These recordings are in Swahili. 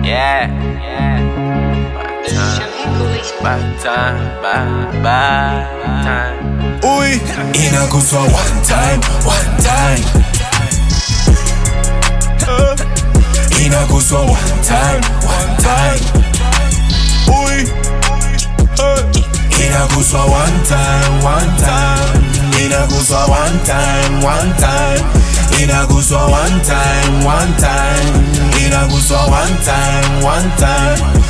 Yeah. Bad time. Ui, inaguswa one time. Inaguswa one time. Ui, inaguswa one time. Inaguswa one time. Inaguswa one time. Inaguswa one time.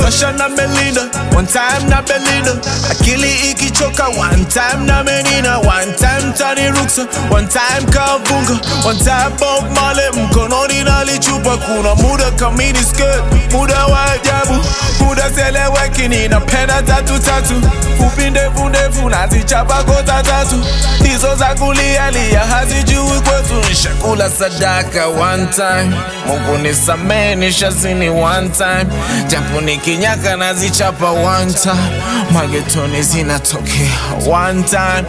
Tasha na Melinda, one time na Belinda. Akili ikichoka, one time na Menina. One time Tani Ruksa, one time Kavunga. One time Bob Marley, mkononi na lichupa. Kuna muda kamini skirt, muda wa ajabu. Muda seleweki ninapenda tatu. Fupi ndefu nazichapa kota tatu. Hizo za kulia hazijui kwetu. Nishakula sadaka one time, Mungu nisamehe nishazini one time. Japo nikinyaka nazichapa one time, magetoni zinatokea one time.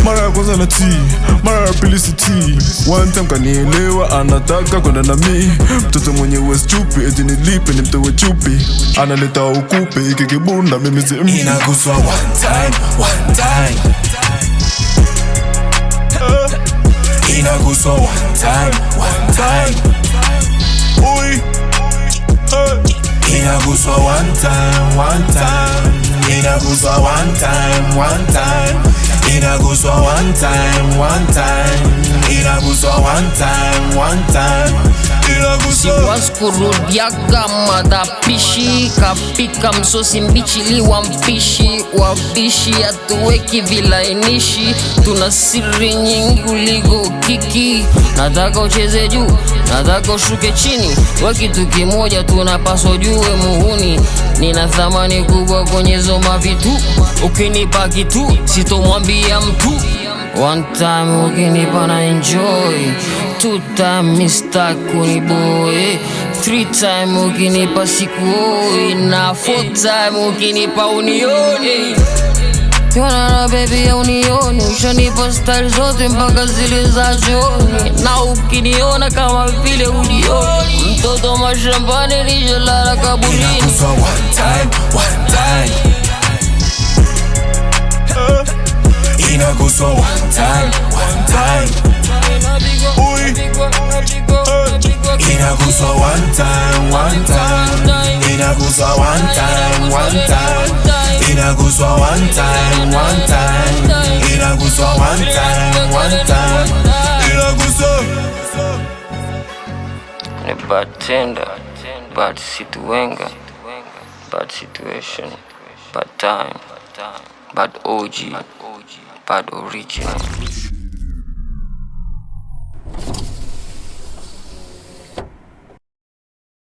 Mara ya kwanza na tea, mara ya pili si tea. One time kanielewa, anataka kwenda na mi. Mtoto mwenye West chupi, eti nilipe ni mtewe chupi. Analeta ukupe, iki kibunda mimi si Inaguswa one time. Inaguswa one time. Ui, Inaguswa one time. Inaguswa one time. Inaguswa one time. Inaguswa one time. Waskurudiaga madapishi, kapika msosi mbichi liwa mpishi. Wapishi hatuweki vilainishi, tuna siri nyingi kuliko kiki. Nataka ucheze juu, nataka ushuke chini, kwa kitu kimoja tunapaswa jue muhuni. Nina thamani kubwa kwenye zoma vitu, ukinipa kitu sitomwambia mtu. One time ukinipa na enjoy, two time mista kuniboy, three time ukinipa sikuoi, na four time ukinipa unioni. Yona baby ya unioni, ushanipa style zote mpaka zile za joni. Na ukiniona kama vile unioni, mtoto mashambani nishalala kaburini. Inaguswa one time. Inaguswa one time. ui, Inaguswa one time. Inaguswa one time. Inaguswa one time. Inaguswa one time. Inaguswa. Ni bartender, bad situation, bad situation, bad time, bad OG, bad original.